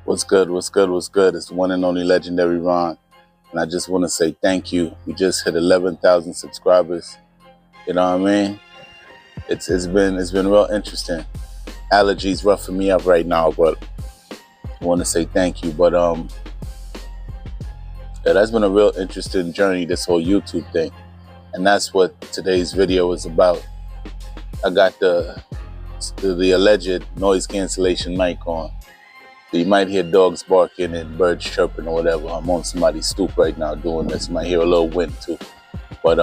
What's good? What's good? What's good? It's the one and only legendary Ron, and I just want to say thank you. We just hit 11,000 subscribers. You know what I mean? It's been real interesting. Allergies roughing me up right now, but I want to say thank you. But yeah, that's been a real interesting journey. This whole YouTube thing, and that's what today's video is about. I got the alleged noise cancellation mic on. So you might hear dogs barking and birds chirping or whatever. I'm on somebody's stoop right now doing this. You might hear a little wind too. But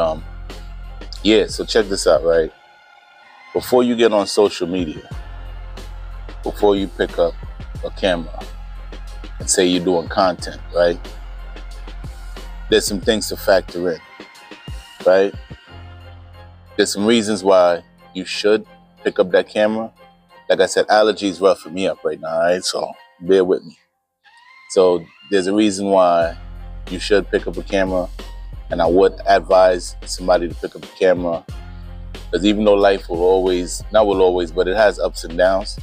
yeah, so check this out, right? Before you get on social media, before you pick up a camera and say you're doing content, right? There's some things to factor in, right? There's some reasons why you should pick up that camera. Like I said, allergies roughing me up right now, all right? So bear with me. So there's a reason why you should pick up a camera, and I would advise somebody to pick up a camera, because even though life but it has ups and downs.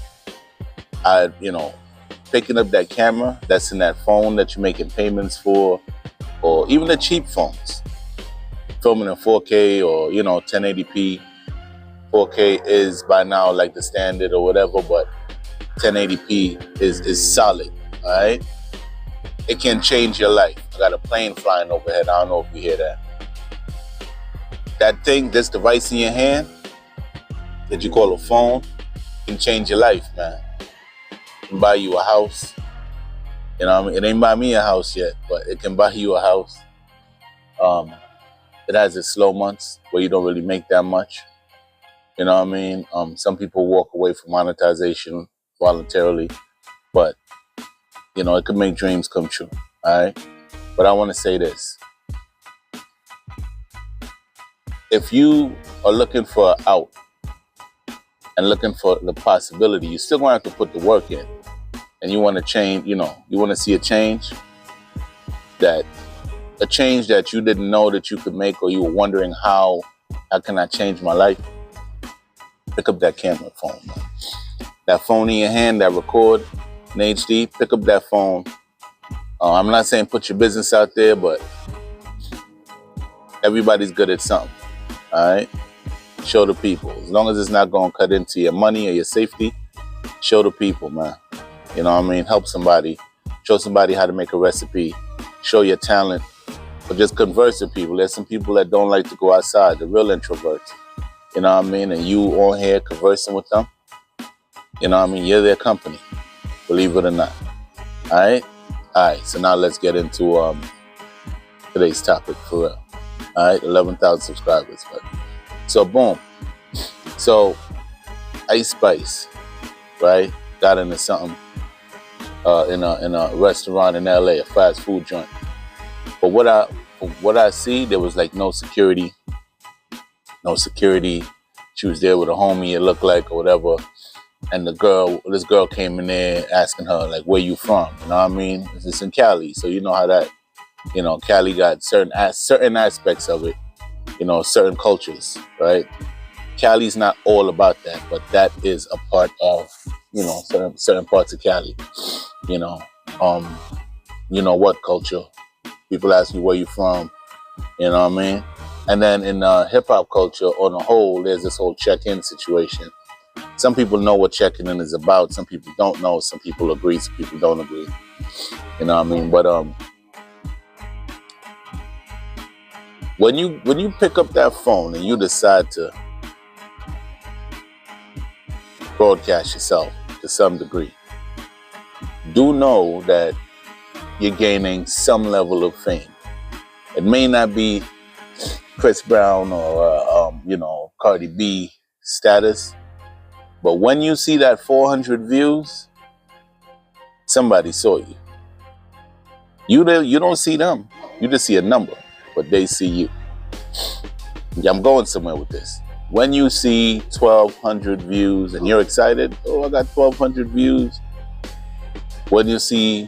Picking up that camera that's in that phone that you're making payments for, or even the cheap phones, filming in 4K or 1080p. 4K is by now like the standard or whatever, but 1080p is solid, all right? It can change your life. I got a plane flying overhead. I don't know if you hear that. That thing, this device in your hand that you call a phone, can change your life, man. It can buy you a house. You know what I mean? It ain't buy me a house yet, but it can buy you a house. It has its slow months where you don't really make that much. You know what I mean? Some people walk away from monetization voluntarily, but it could make dreams come true. All right. But I want to say this. If you are looking for an out and looking for the possibility, you're still going to have to put the work in, and you want to change, you want to see a change that you didn't know that you could make, or you were wondering how can I change my life? Pick up that camera phone, man. That phone in your hand that record in HD, pick up that phone. I'm not saying put your business out there, but everybody's good at something, all right? Show the people. As long as it's not going to cut into your money or your safety, show the people, man. You know what I mean? Help somebody. Show somebody how to make a recipe. Show your talent. Or just converse with people. There's some people that don't like to go outside, the real introverts. You know what I mean? And you on here conversing with them, you know what I mean? You're their company, believe it or not. All right? All right, so now let's get into today's topic for real. All right, 11,000 subscribers. So boom. So Ice Spice, right? Got into something in a restaurant in LA, a fast food joint. But what I see, there was like no security. She was there with a homie, it looked like, or whatever. And this girl came in there asking her, like, where you from? You know what I mean? It's in Cali. So you know how that, Cali got certain aspects of it, certain cultures, right? Cali's not all about that, but that is a part of, certain parts of Cali. What culture? People ask me where you from, you know what I mean? And then in hip-hop culture, on the whole, there's this whole check-in situation. Some people know what checking in is about. Some people don't know. Some people agree. Some people don't agree. You know what I mean? But when you pick up that phone and you decide to broadcast yourself to some degree, do know that you're gaining some level of fame. It may not be Chris Brown or Cardi B status, but when you see that 400 views, somebody saw you. You don't see them. You just see a number, but they see you. Yeah, I'm going somewhere with this. When you see 1,200 views and you're excited, oh, I got 1,200 views. When you see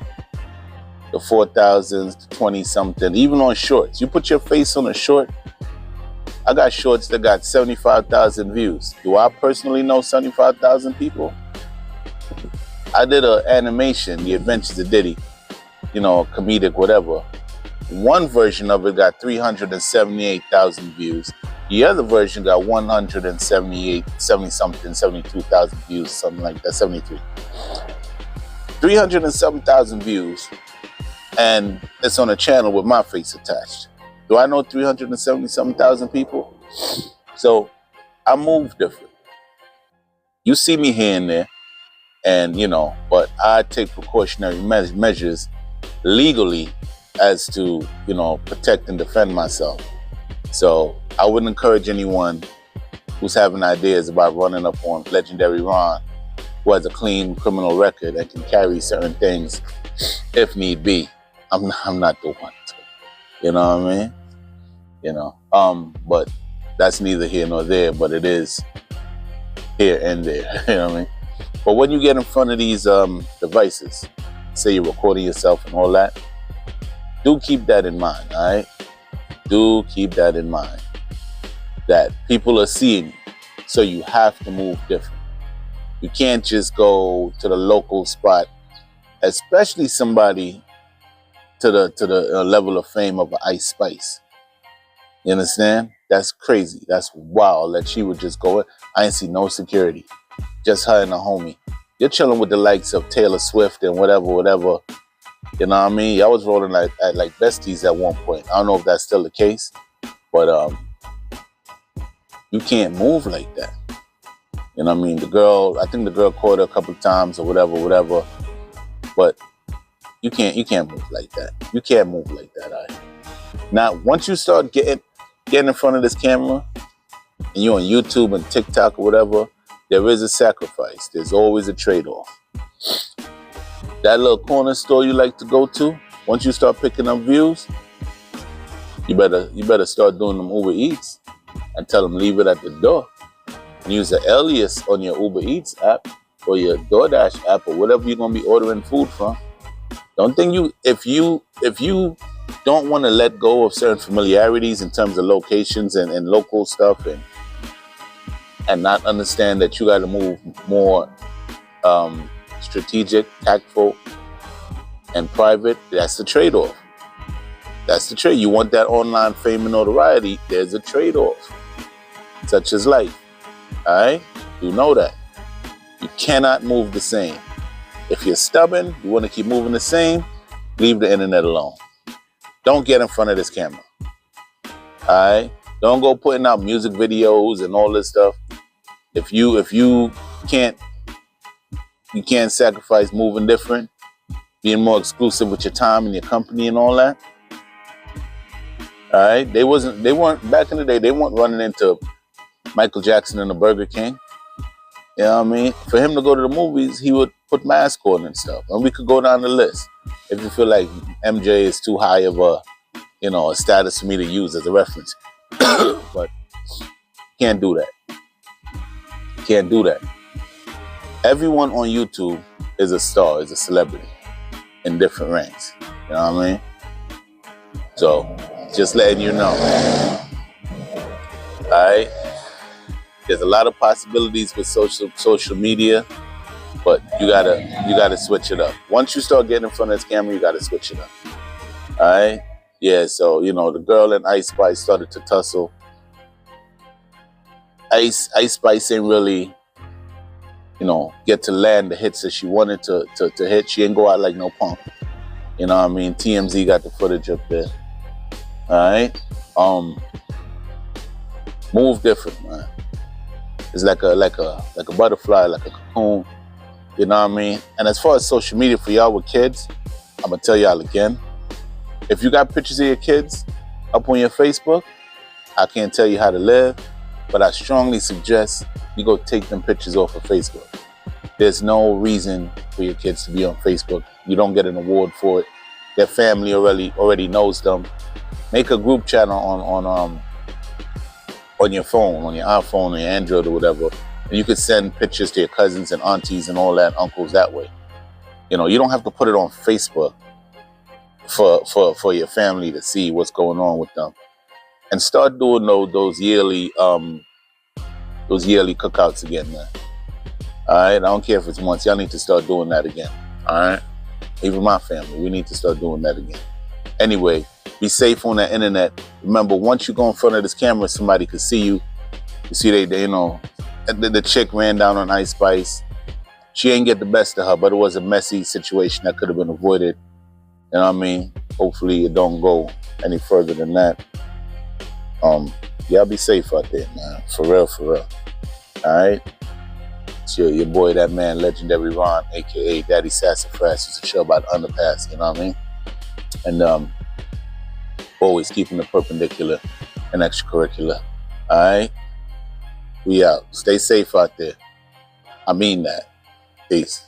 the 4,000s, the 20-something, even on shorts, you put your face on a short. I got shorts that got 75,000 views. Do I personally know 75,000 people? I did an animation, The Adventures of Diddy, you know, comedic, whatever. One version of it got 378,000 views. The other version got 72,000 views, something like that, 73. 307,000 views, and it's on a channel with my face attached. Do I know 377,000 people? So I move different. You see me here and there, and you know, but I take precautionary measures legally as to, you know, protect and defend myself. So I wouldn't encourage anyone who's having ideas about running up on Legendary Ron, who has a clean criminal record and can carry certain things if need be. I'm not the one to, you know what I mean? You know, but that's neither here nor there, but it is here and there, you know what I mean? But when you get in front of these devices, say you're recording yourself and all that, do keep that in mind, all right? Do keep that in mind, that people are seeing you, so you have to move different. You can't just go to the local spot, especially somebody to the level of fame of an Ice Spice. You understand? That's crazy. That's wild that she would just go in. I ain't see no security, just her and a homie. You're chilling with the likes of Taylor Swift and whatever. You know what I mean? I was rolling at besties at one point. I don't know if that's still the case, but you can't move like that. You know what I mean? I think the girl caught her a couple of times or whatever. But you can't move like that. You can't move like that, all right? Now, once you start getting in front of this camera and you're on YouTube and TikTok or whatever, there is a sacrifice. There's always a trade-off. That little corner store you like to go to, once you start picking up views, you better start doing them Uber Eats and tell them leave it at the door. And use an alias on your Uber Eats app or your DoorDash app or whatever you're gonna be ordering food from. Don't think if you don't want to let go of certain familiarities in terms of locations and local stuff and not understand that you got to move more strategic, tactful, and private, that's the trade-off. That's the trade. You want that online fame and notoriety, there's a trade-off. Such as life. All right? You know that. You cannot move the same. If you're stubborn, you want to keep moving the same, leave the internet alone. Don't get in front of this camera. All right? Don't go putting out music videos and all this stuff. If you can't sacrifice moving different, being more exclusive with your time and your company and all that. All right? They weren't back in the day, they weren't running into Michael Jackson and the Burger King. You know what I mean? For him to go to the movies, he would put mask on and stuff. And we could go down the list. If you feel like MJ is too high of a status for me to use as a reference. But can't do that. Can't do that. Everyone on YouTube is a star, is a celebrity in different ranks. You know what I mean? So, just letting you know. All right? There's a lot of possibilities with social media, but you gotta switch it up. Once you start getting in front of this camera, you gotta switch it up. All right? Yeah. So the girl and Ice Spice started to tussle. Ice Spice ain't really, get to land the hits that she wanted to hit. She ain't go out like no punk. You know what I mean? TMZ got the footage up there. All right? Move different, man. It's like a butterfly, like a cocoon. You know what I mean? And as far as social media for y'all with kids, I'm gonna tell y'all again. If you got pictures of your kids up on your Facebook, I can't tell you how to live, but I strongly suggest you go take them pictures off of Facebook. There's no reason for your kids to be on Facebook. You don't get an award for it. Their family already knows them. Make a group chat on your phone, on your iPhone or your Android or whatever, and you could send pictures to your cousins and aunties and all that, uncles that way. You don't have to put it on Facebook for your family to see what's going on with them. And start doing those yearly cookouts again, man. All right, I don't care if it's once. Y'all need to start doing that again. All right, even my family, we need to start doing that again. Anyway, be safe on the internet. Remember, once you go in front of this camera, somebody could see you. You see, they you know, the chick ran down on Ice Spice. She ain't get the best of her, but it was a messy situation that could have been avoided. You know what I mean? Hopefully, it don't go any further than that. Y'all be safe out there, man. For real, for real. All right. It's your boy, that man, Legendary Ron, aka Daddy Sassafras. It's a show about underpass. You know what I mean? And always keeping it perpendicular and extracurricular. All right. We out. Stay safe out there. I mean that. Peace.